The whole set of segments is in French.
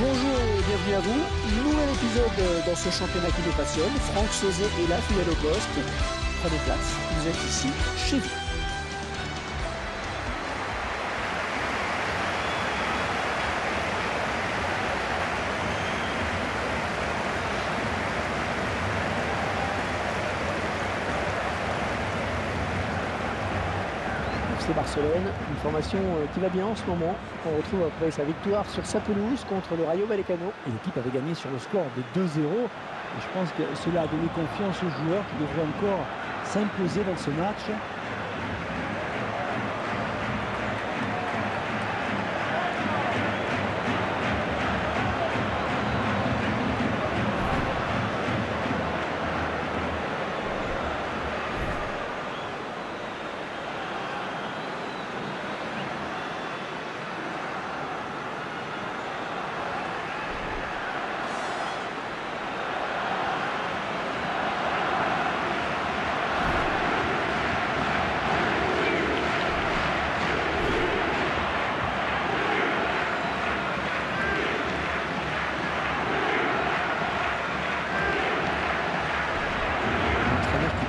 Bonjour et bienvenue à vous. Nouvel épisode dans ce championnat qui nous passionne. Franck Sauzet est là, fidèle au poste. Prenez place, vous êtes ici chez vous. FC Barcelone, une formation qui va bien en ce moment. On retrouve après sa victoire sur sa pelouse contre le Rayo Vallecano. Et l'équipe avait gagné sur le score de 2-0. Et je pense que cela a donné confiance aux joueurs qui devraient encore s'imposer dans ce match.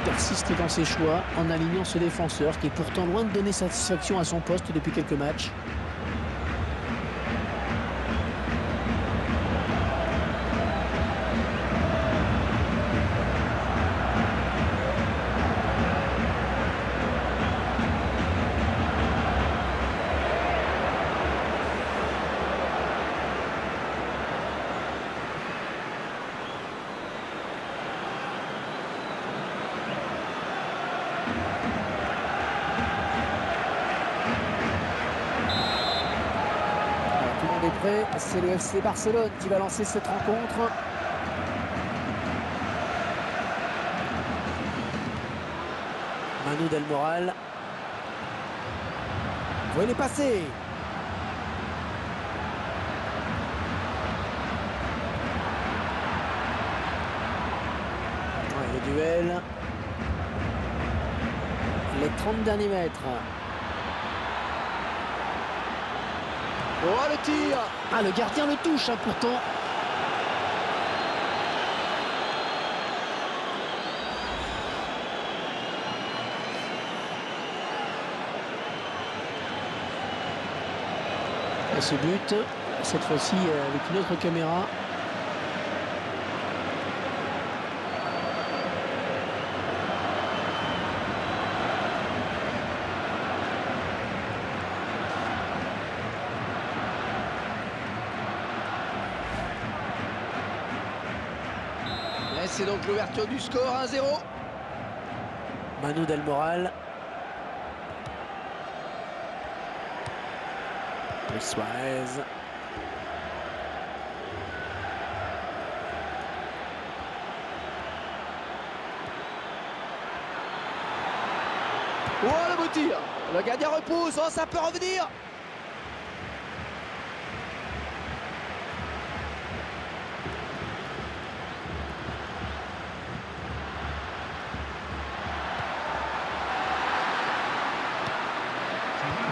Persiste dans ses choix en alignant ce défenseur qui est pourtant loin de donner satisfaction à son poste depuis quelques matchs. C'est le FC Barcelone qui va lancer cette rencontre. Manu Del Moral. Vous voyez passer. Le duel. Les 30 derniers mètres. Oh, le tir! Ah, le gardien le touche, hein, pourtant. Et ce but, cette fois-ci avec une autre caméra. C'est donc l'ouverture du score, 1-0. Manu Del Moral. Luis Suarez. Oh, le beau tir. Le gardien repousse, oh, ça peut revenir.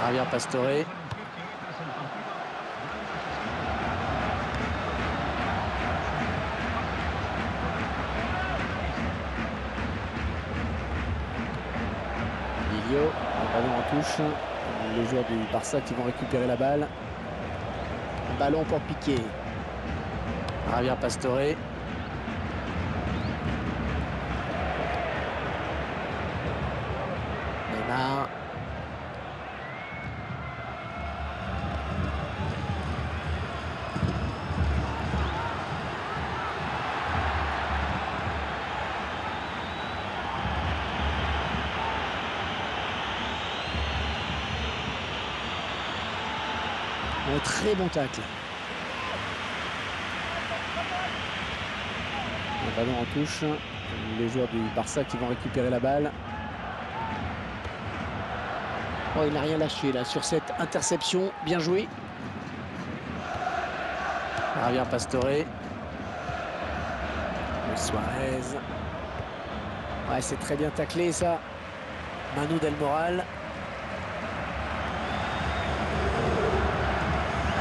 Javier Pastore. Lilio, le ballon en touche. Les joueurs du Barça qui vont récupérer la balle. Ballon pour piquer. Javier Pastore. Neymar. Un très bon tacle. Le ballon en touche. Les joueurs du Barça qui vont récupérer la balle. Oh, il n'a rien lâché là sur cette interception. Bien joué. Javier Pastore. Luis Suarez. Ouais, c'est très bien taclé ça. Manu Del Moral.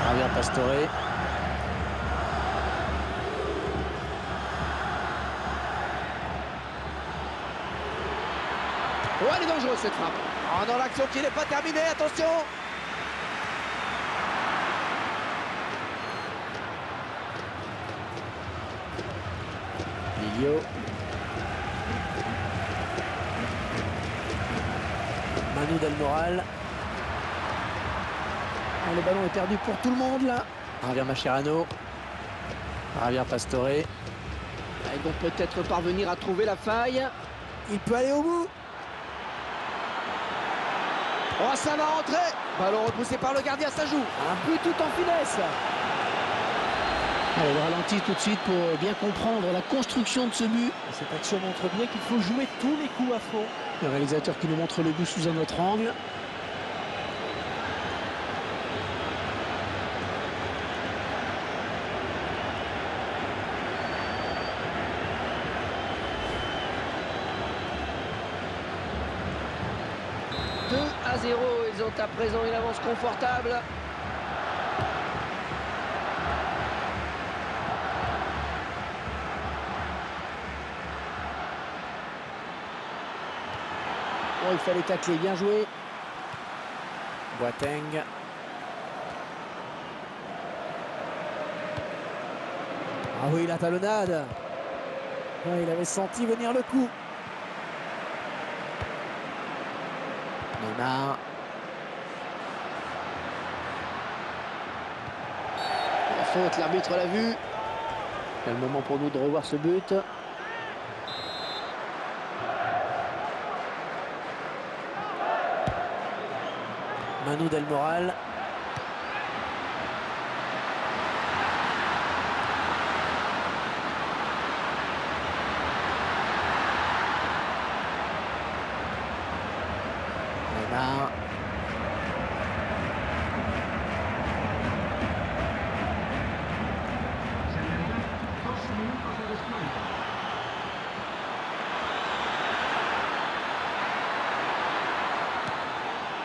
Javier Pastore. Oh, elle est dangereuse cette frappe. Oh non, l'action qui n'est pas terminée, attention. Lilio. Manu Del Moral. Oh, le ballon est perdu pour tout le monde là. Javier Mascherano. Javier Pastore. Ils vont peut-être parvenir à trouver la faille. Il peut aller au bout. Oh, ça va rentrer. Ballon repoussé par le gardien, ça joue. Un but tout en finesse. Allez, le ralenti tout de suite pour bien comprendre la construction de ce but. Cette action montre bien qu'il faut jouer tous les coups à fond. Le réalisateur qui nous montre le but sous un autre angle. « 2-0, ils ont à présent une avance confortable. Oh, il fallait tacler, bien joué. Boateng. Ah oui, la talonnade. Ouais, il avait senti venir le coup. Neymar. La faute, l'arbitre l'a vu. C'est le moment pour nous de revoir ce but. Manu Del Moral. Neymar.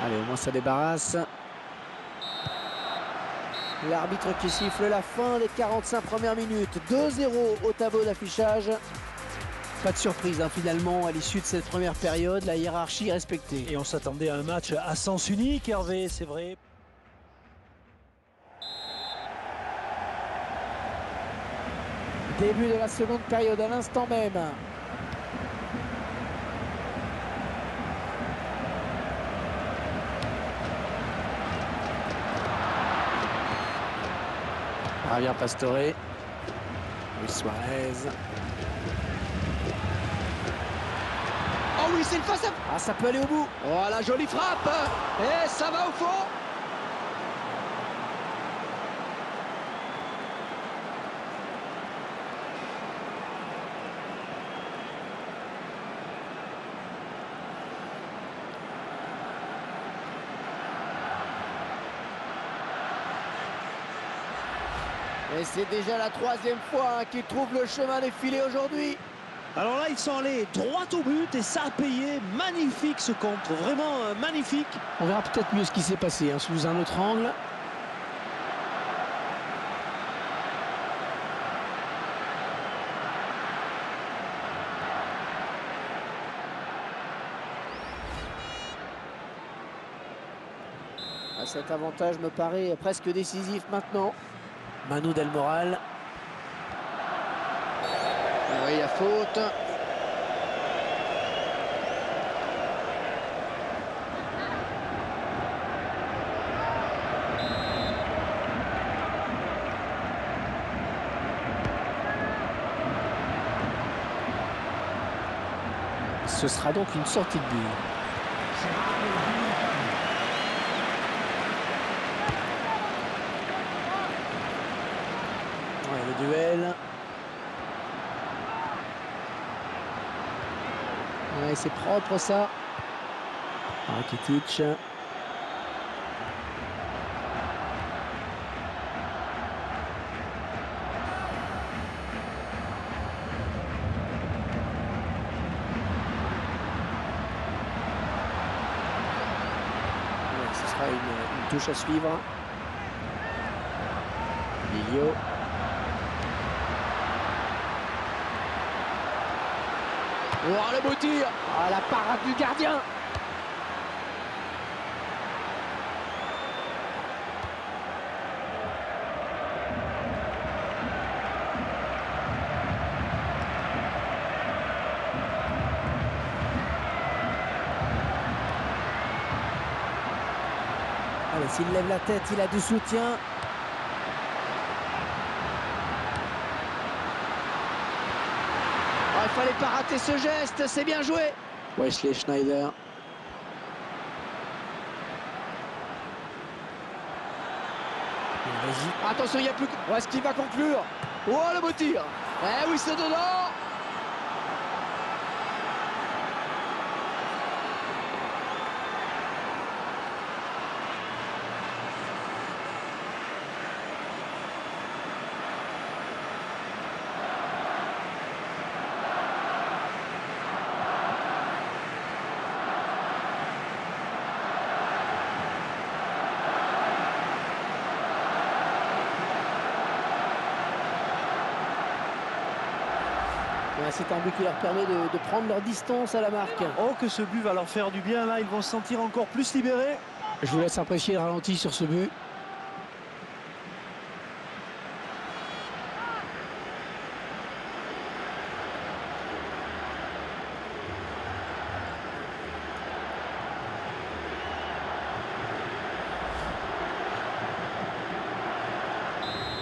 Allez, au moins ça débarrasse. L'arbitre qui siffle la fin des 45 premières minutes. 2-0 au tableau d'affichage. Pas de surprise hein, finalement à l'issue de cette première période, la hiérarchie est respectée. Et on s'attendait à un match à sens unique, Hervé, c'est vrai. Début de la seconde période à l'instant même. Javier Pastore. Luis Suarez. Oh oui, c'est une face à... Ah, ça peut aller au bout. Oh, la jolie frappe. Et ça va au fond. Et c'est déjà la troisième fois hein, qu'ils trouvent le chemin des filets aujourd'hui. Alors là, ils sont allés droit au but et ça a payé. Magnifique ce contre, vraiment magnifique. On verra peut-être mieux ce qui s'est passé hein, sous un autre angle. Cet avantage me paraît presque décisif maintenant. Manu Del Moral. Oui, la faute. Ce sera donc une sortie de but. Ouais, le duel. Ouais, c'est propre ça. Rakitic. Ce sera une touche à suivre. Lilio. Oh, le beau tir. Ah, la parade du gardien. S'il lève la tête, il a du soutien. Il fallait pas rater ce geste, c'est bien joué. Wesley Schneider. Attention, il n'y a plus que... Est-ce qu'il va conclure? Oh, le beau tir. Eh oui, c'est dedans. C'est un but qui leur permet de prendre leur distance à la marque. Oh, que ce but va leur faire du bien. Là, ils vont se sentir encore plus libérés. Je vous laisse apprécier le ralenti sur ce but.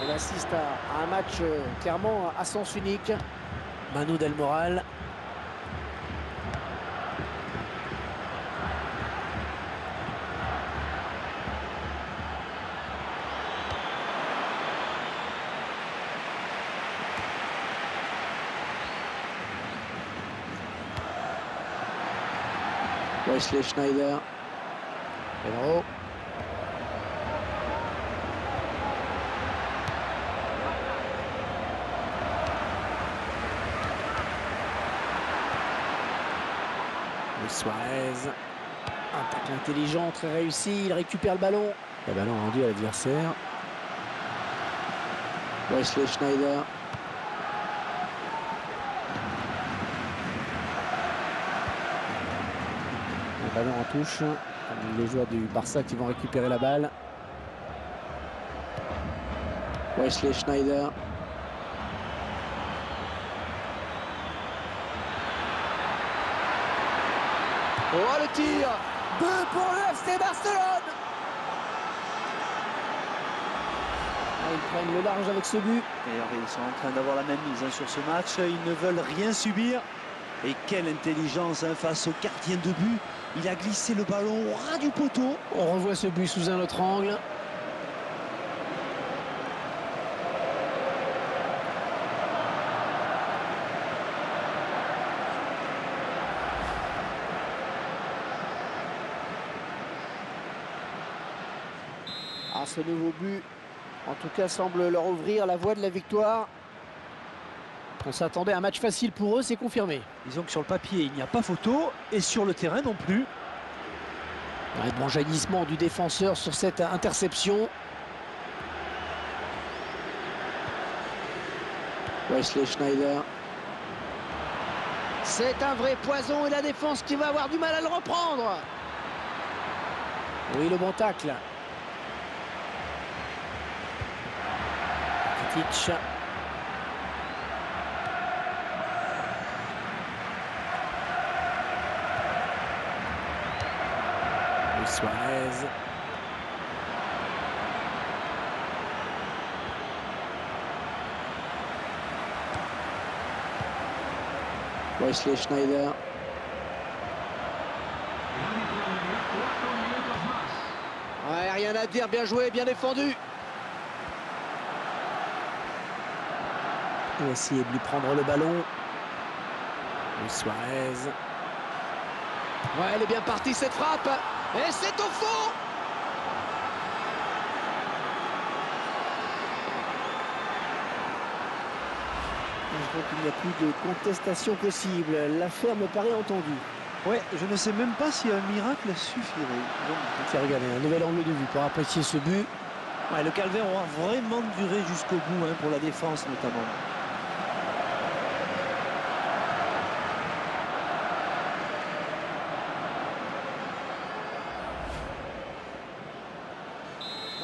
On assiste à un match clairement à sens unique. Manu Del Moral. Wesley Schneider. Pedro. Suarez, un tacle intelligent, très réussi, il récupère le ballon. Le ballon rendu à l'adversaire. Wesley Schneider. Le ballon en touche. Les joueurs du Barça qui vont récupérer la balle. Wesley Schneider. Oh, le tir. But pour le FC Barcelone. Ils prennent le large avec ce but. D'ailleurs, ils sont en train d'avoir la même mise sur ce match. Ils ne veulent rien subir. Et quelle intelligence face au gardien de but. Il a glissé le ballon au ras du poteau. On revoit ce but sous un autre angle. Ce nouveau but, en tout cas, semble leur ouvrir la voie de la victoire. On s'attendait à un match facile pour eux, c'est confirmé. Disons que sur le papier, il n'y a pas photo. Et sur le terrain non plus. Un bon jaillissement du défenseur sur cette interception. Wesley Schneider. C'est un vrai poison et la défense qui va avoir du mal à le reprendre. Oui, le bon tacle. Rakitic. Luis Suarez. Wesley Schneider. Ouais, rien à dire, bien joué, bien défendu. Il va essayer de lui prendre le ballon. Luis Suarez. Ouais, elle est bien partie cette frappe. Et c'est au fond. Je crois qu'il n'y a plus de contestation possible. L'affaire me paraît entendue. Ouais, je ne sais même pas si un miracle suffirait. Tiens, regardez, un nouvel angle de vue pour apprécier ce but. Ouais, le calvaire aura vraiment duré jusqu'au bout, pour la défense notamment.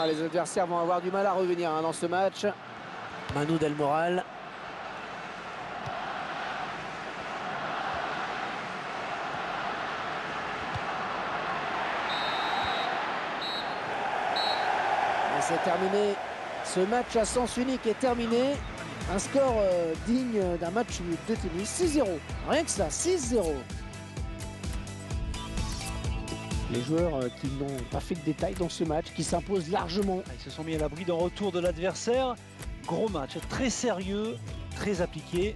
Les adversaires vont avoir du mal à revenir dans ce match. Manu Del Moral. c'est terminé. Ce match à sens unique est terminé. Un score digne d'un match de tennis. 6-0. Rien que ça, 6-0. Les joueurs qui n'ont pas fait de détails dans ce match, qui s'imposent largement. Ils se sont mis à l'abri d'un retour de l'adversaire. Gros match, très sérieux, très appliqué.